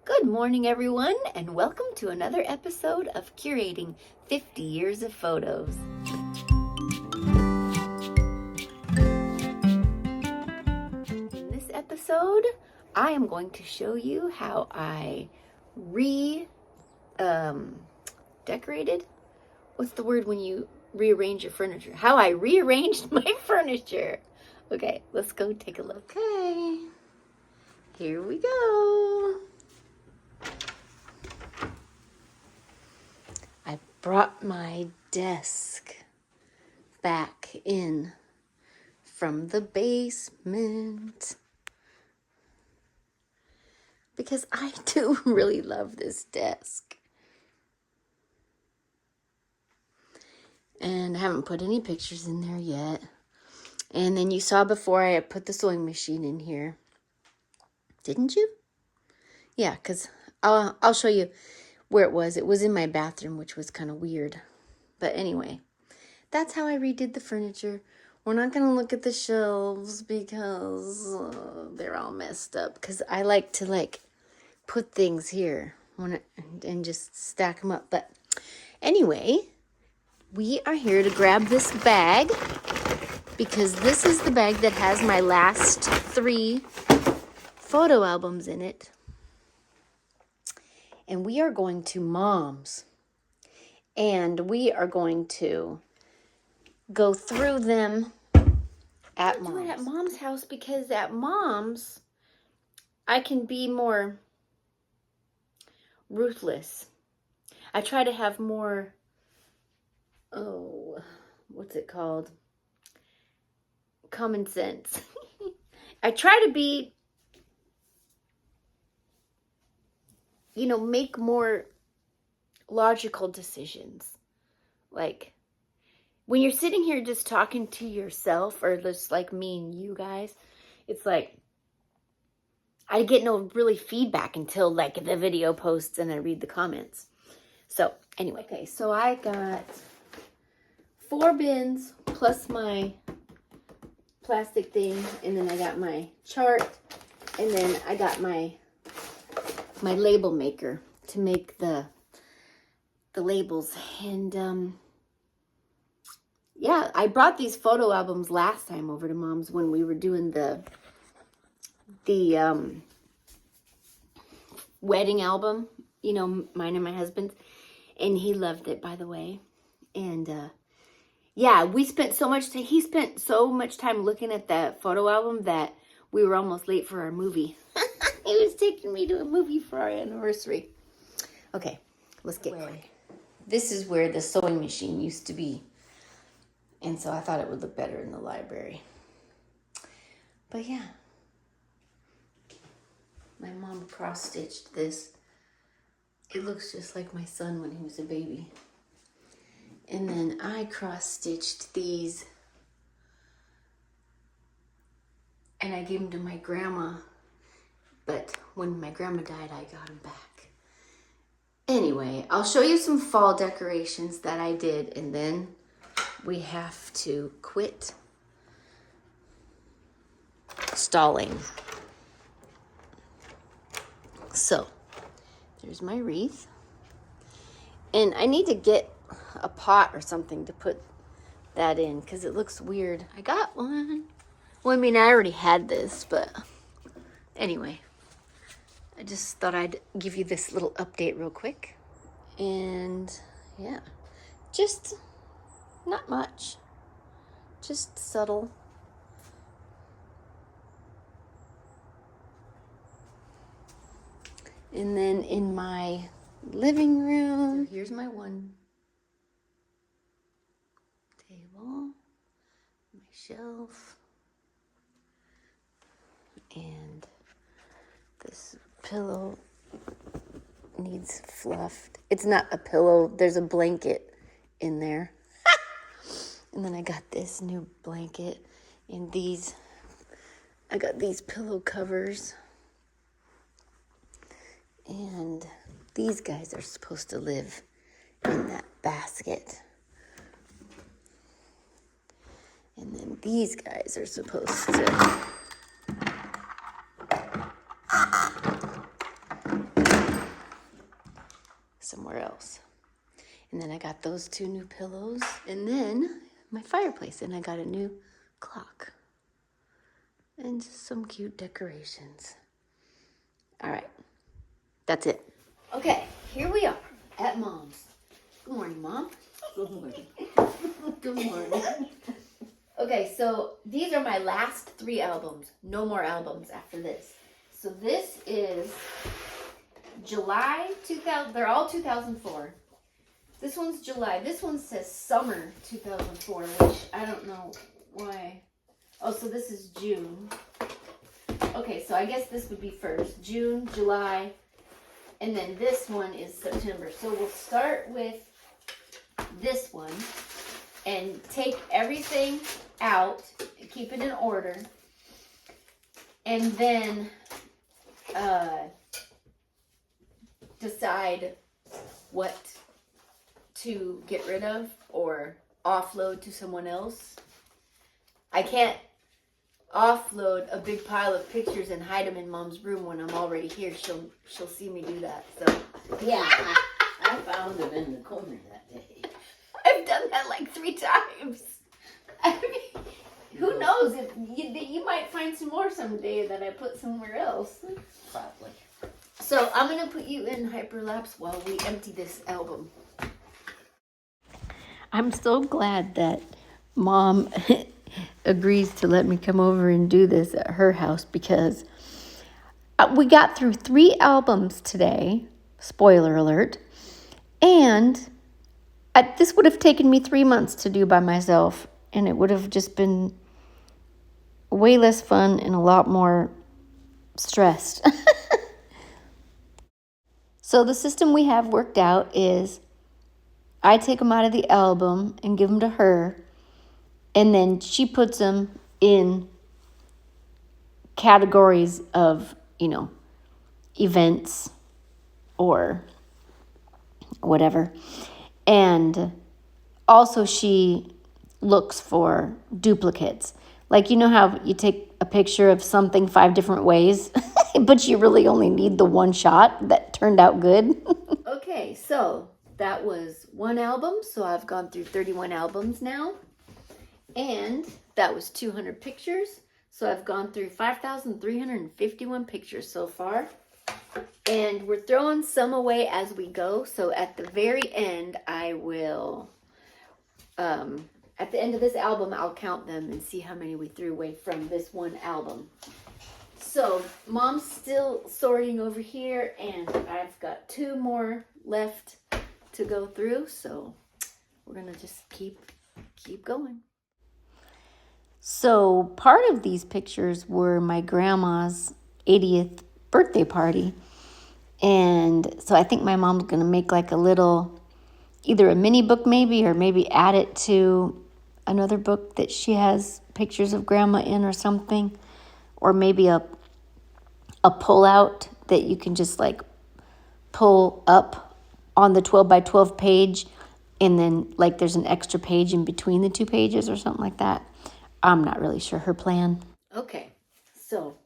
Good morning, everyone, and welcome to another episode of Curating 50 Years of Photos. In this episode, I am going to show you how I decorated? What's the word when you rearrange your furniture? How I rearranged my furniture. Okay, let's go take a look. Okay, here we go. I brought my desk back in from the basement because I do really love this desk. And I haven't put any pictures in there yet. And then you saw before I put the sewing machine in here. Didn't you? Yeah, because I'll show you where it was. It was in my bathroom, which was kind of weird. But anyway, that's how I redid the furniture. We're not going to look at the shelves because they're all messed up. Because I like to put things here and just stack them up. But anyway, we are here to grab this bag because this is the bag that has my last 3 photo albums in it. And we are going to Mom's. And we are going to go through them at Mom's. I do it at Mom's house because at Mom's, I can be more ruthless. I try to have more, what's it called? Common sense. I try to be, make more logical decisions. Like, when you're sitting here just talking to yourself, or just like me and you guys, it's like, I get no really feedback until the video posts and I read the comments. So anyway, okay, so I got 4 bins plus my plastic thing, and then I got my chart, and then I got my label maker to make the labels. And yeah, I brought these photo albums last time over to Mom's when we were doing the wedding album, mine and my husband's, and he loved it, by the way. And yeah, he spent so much time looking at the photo album that we were almost late for our movie. He was taking me to a movie for our anniversary. Okay, let's get quick. This is where the sewing machine used to be. And so I thought it would look better in the library. But yeah. My mom cross-stitched this. It looks just like my son when he was a baby. And then I cross-stitched these. And I gave them to my grandma. But when my grandma died, I got them back. Anyway, I'll show you some fall decorations that I did. And then we have to quit stalling. So, there's my wreath. And I need to get a pot or something to put that in because it looks weird. I got one. Well, I mean, I already had this, but anyway. I just thought I'd give you this little update real quick. And yeah, just not much. Just subtle. And then in my living room, so here's my one table, my shelf, and this pillow needs fluffed. It's not a pillow, there's a blanket in there. And then I got this new blanket and I got these pillow covers. And these guys are supposed to live in that basket. And then these guys are supposed to somewhere else. And then I got those 2 new pillows, and then my fireplace, and I got a new clock. And just some cute decorations. All right, that's it. Okay, here we are at Mom's. Good morning, Mom. Good morning. Good morning. Okay, so these are my last 3 albums. No more albums after this. So this is July 2000. They're all 2004. This one's July. This one says summer 2004, which I don't know why. Oh, so this is June. Okay, so I guess this would be first. June, July, and then this one is September. So we'll start with this one and take everything out, keep it in order, and then decide what to get rid of or offload to someone else. I can't offload a big pile of pictures and hide them in Mom's room when I'm already here. She'll see me do that. So Yeah, I found them in the corner that day. I've done that like 3 times. I mean, who knows? If you might find some more someday that I put somewhere else. Probably. So I'm gonna put you in hyperlapse while we empty this album. I'm so glad that Mom agrees to let me come over and do this at her house, because we got through 3 albums today, spoiler alert, and this would have taken me 3 months to do by myself, and it would have just been way less fun and a lot more stressed. So the system we have worked out is I take them out of the album and give them to her, and then she puts them in categories of, events or whatever. And also she looks for duplicates. Like, you know how you take a picture of something 5 different ways, but you really only need the one shot that turned out good? Okay, so that was 1 album. So I've gone through 31 albums now. And that was 200 pictures. So I've gone through 5,351 pictures so far. And we're throwing some away as we go. So at the very end, I will, at the end of this album, I'll count them and see how many we threw away from this 1 album. So Mom's still sorting over here, and I've got 2 more left to go through. So we're going to just keep going. So part of these pictures were my grandma's 80th birthday party. And so I think my mom's going to make like a little, either a mini book maybe, or maybe add it to another book that she has pictures of grandma in or something. Or maybe a pull out that you can just like pull up on the 12 by 12 page. And then like there's an extra page in between the 2 pages or something like that. I'm not really sure her plan. Okay, so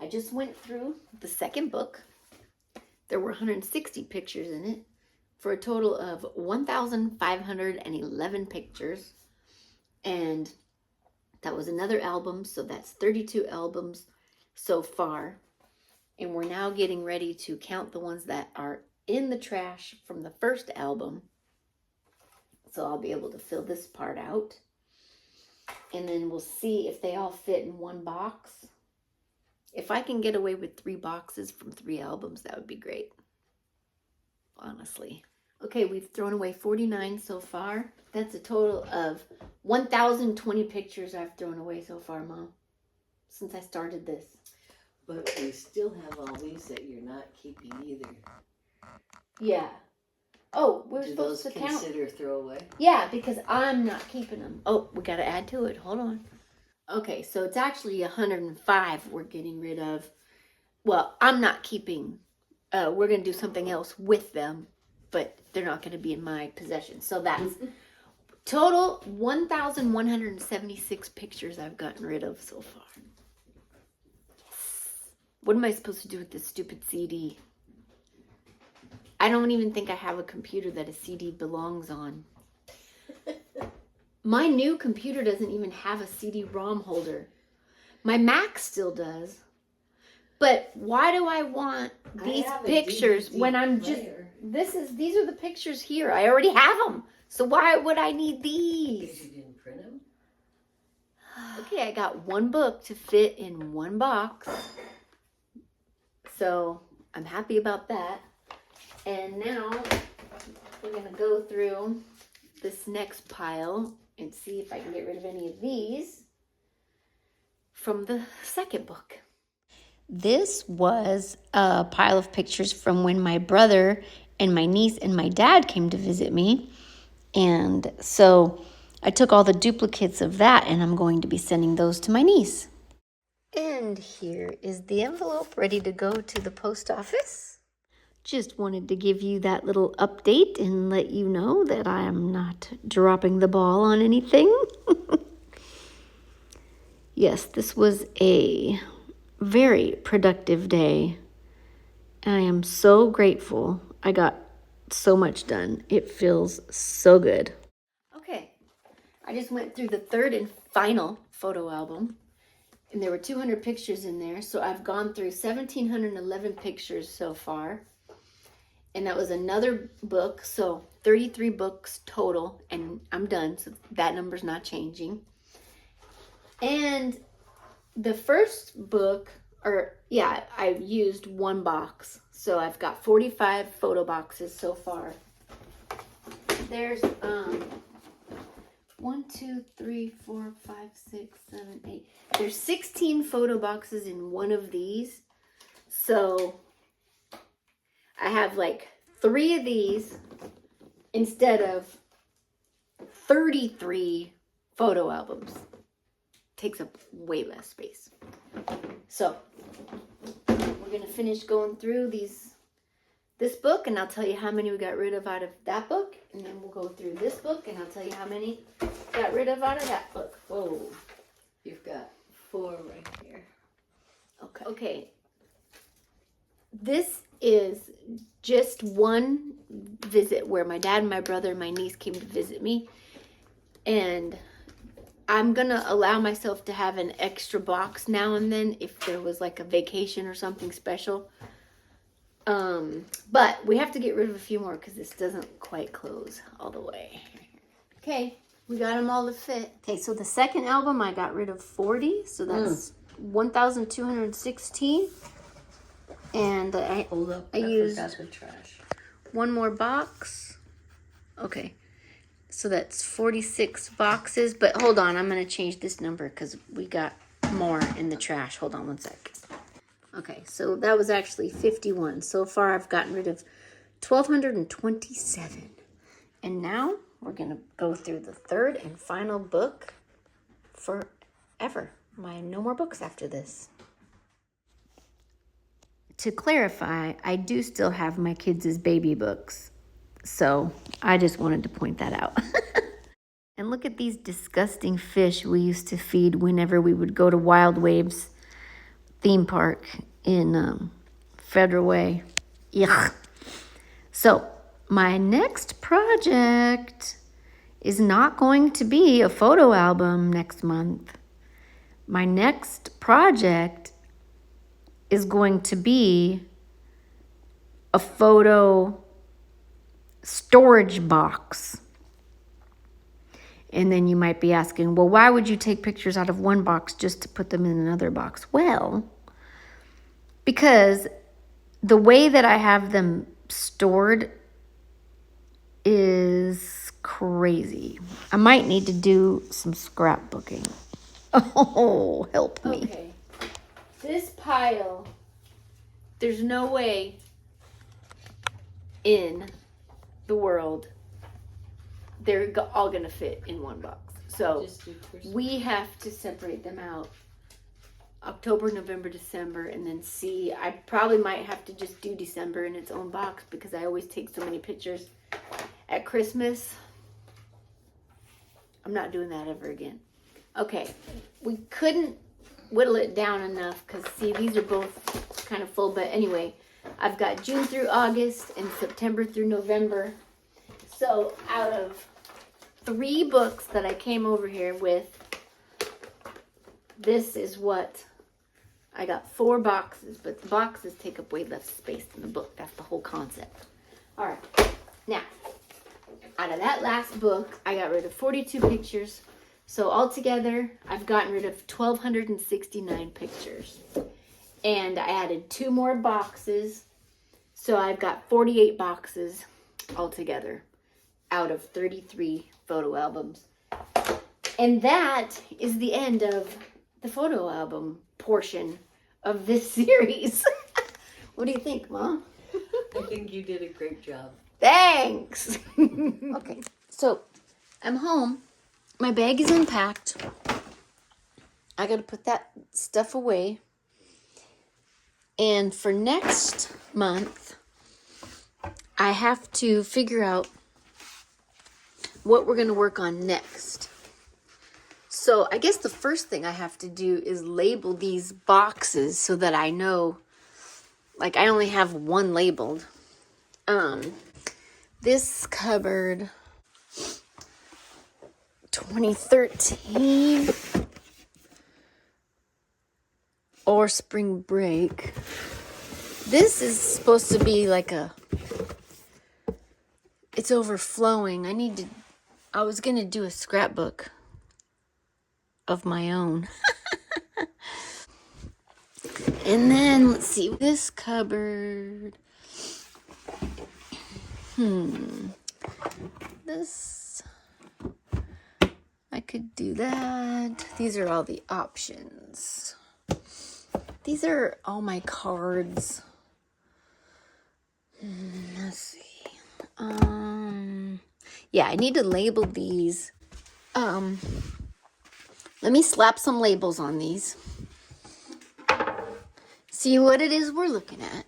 I just went through the second book. There were 160 pictures in it for a total of 1,511 pictures. And that was another album, so that's 32 albums so far. And we're now getting ready to count the ones that are in the trash from the first album. So I'll be able to fill this part out. And then we'll see if they all fit in 1 box. If I can get away with 3 boxes from 3 albums, that would be great. Honestly. Okay, we've thrown away 49 so far. That's a total of 1,020 pictures I've thrown away so far, Mom, since I started this. But we still have all these that you're not keeping either. Yeah. Oh, we're Do supposed those to count. consider throwaway? Yeah, because I'm not keeping them. Oh, we got to add to it. Hold on. Okay, so it's actually 105 we're getting rid of. Well, I'm not keeping. We're going to do something else with them, but they're not going to be in my possession. So that's total 1,176 pictures I've gotten rid of so far. What am I supposed to do with this stupid CD? I don't even think I have a computer that a CD belongs on. My new computer doesn't even have a CD-ROM holder. My Mac still does. But why do I want these pictures when I'm just... These are the pictures here. I already have them. So why would I need these? Because you didn't print them? Okay, I got one book to fit in one box. So I'm happy about that. And now we're going to go through this next pile and see if I can get rid of any of these from the second book. This was a pile of pictures from when my brother and my niece and my dad came to visit me. And so I took all the duplicates of that and I'm going to be sending those to my niece. And here is the envelope ready to go to the post office. Just wanted to give you that little update and let you know that I am not dropping the ball on anything. Yes, this was a very productive day. I am so grateful. I got so much done. It feels so good. Okay, I just went through the third and final photo album. And there were 200 pictures in there. So I've gone through 1,711 pictures so far. And that was another book. So 33 books total. And I'm done. So that number's not changing. And the first book, I used one box. So I've got 45 photo boxes so far. There's 1, 2, 3, 4, 5, 6, 7, 8. There's 16 photo boxes in one of these. So I have like 3 of these instead of 33 photo albums. Takes up way less space. So we're gonna finish going through this book, and I'll tell you how many we got rid of out of that book, and then we'll go through this book, and I'll tell you how many got rid of out of that book. Whoa. You've got 4 right here. Okay. This is just one visit where my dad and my brother and my niece came to visit me, and I'm gonna allow myself to have an extra box now and then if there was like a vacation or something special. But we have to get rid of a few more because this doesn't quite close all the way. Okay, we got them all to fit. Okay, so the second album I got rid of 40, so that's 1,216. And I used forgot the trash. one more box. Okay, so that's 46 boxes. But hold on, I'm going to change this number because we got more in the trash. Hold on one sec. Okay, so that was actually 51. So far, I've gotten rid of 1,227. And now we're going to go through the third and final book forever. No more books after this. To clarify, I do still have my kids' baby books. So I just wanted to point that out. And look at these disgusting fish we used to feed whenever we would go to Wild Waves theme park in Federal Way. Yuck. So my next project is not going to be a photo album next month. My next project is going to be a photo storage box. And then you might be asking, well, why would you take pictures out of one box just to put them in another box? Well, because the way that I have them stored is crazy. I might need to do some scrapbooking. Oh, help me. Okay. This pile, there's no way in the world they're all going to fit in one box. So we have to separate them out October, November, December, and then see. I probably might have to just do December in its own box because I always take so many pictures at Christmas. I'm not doing that ever again. Okay, we couldn't whittle it down enough because, see, these are both kind of full. But anyway, I've got June through August and September through November. So out of 3 books that I came over here with, this is what I got. 4 boxes, but the boxes take up way less space than the book. That's the whole concept. All right, now out of that last book, I got rid of 42 pictures. So altogether, I've gotten rid of 1,269 pictures. And I added 2 more boxes. So I've got 48 boxes altogether out of 33 photo albums. And that is the end of the photo album portion of this series. What do you think, Mom? I think you did a great job. Thanks. Okay, so I'm home. My bag is unpacked. I gotta put that stuff away. And for next month, I have to figure out what we're gonna work on next. So I guess the first thing I have to do is label these boxes so that I know, like I only have 1 labeled. This cupboard, 2013 or spring break. This is supposed to be like it's overflowing. I was gonna do a scrapbook of my own. And then let's see, this cupboard. This, I could do that. These are all the options. These are all my cards. Let's see. Yeah, I need to label these. Let me slap some labels on these. See what it is we're looking at.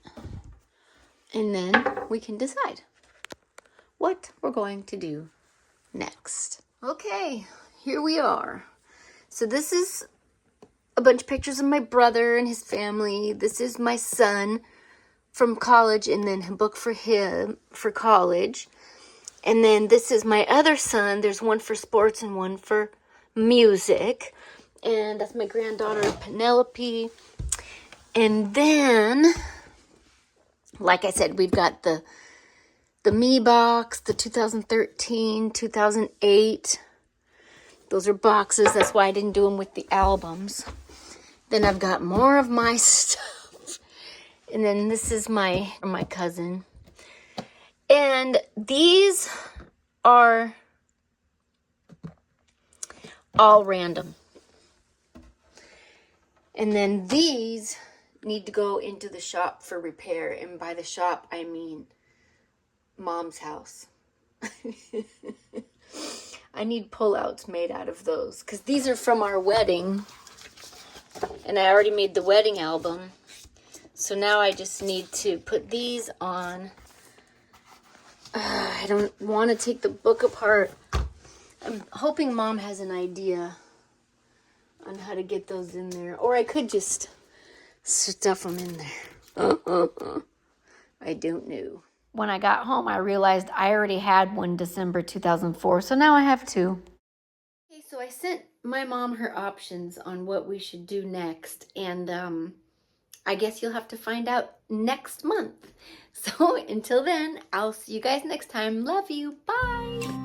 And then we can decide what we're going to do next. Okay, here we are. So this is a bunch of pictures of my brother and his family. This is my son from college, and then a book for him for college. And then this is my other son. There's one for sports and one for music. And that's my granddaughter, Penelope. And then, like I said, we've got the me box, the 2013, 2008. Those are boxes. That's why I didn't do them with the albums. Then I've got more of my stuff. And then this is my cousin. And these are all random. And then these need to go into the shop for repair. And by the shop, I mean Mom's house. I need pullouts made out of those because these are from our wedding. And I already made the wedding album. So now I just need to put these on. I don't want to take the book apart. I'm hoping Mom has an idea on how to get those in there. Or I could just stuff them in there. I don't know. When I got home, I realized I already had one December 2004. So now I have 2. Okay, so I sent my mom her options on what we should do next. And I guess you'll have to find out next month. So until then, I'll see you guys next time. Love you. Bye.